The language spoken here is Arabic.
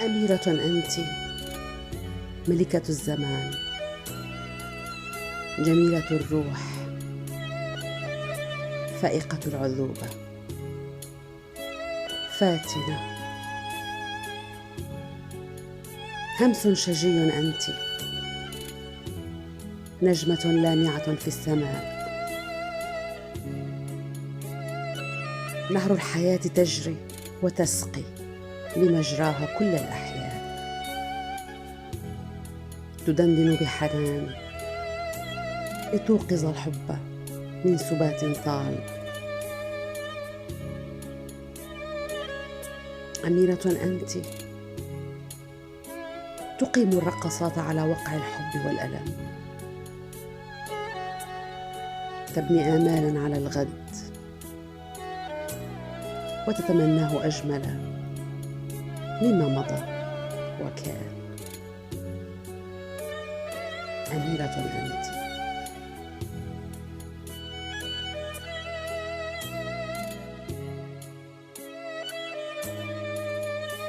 أميرة أنتِ، ملكة الزمان، جميلة الروح، فائقة العذوبة، فاتنة، همس شجي أنتِ، نجمة لامعة في السماء، نهر الحياة تجري وتسقي بمجراها كل الأحياء، تدندن بحنان لتوقظ الحب من سبات طال. أميرة أنتِ، تقيم الرقصات على وقع الحب والألم، تبني آمالا على الغد وتتمناه أجمل مما مضى وكان. أميرة أنتِ.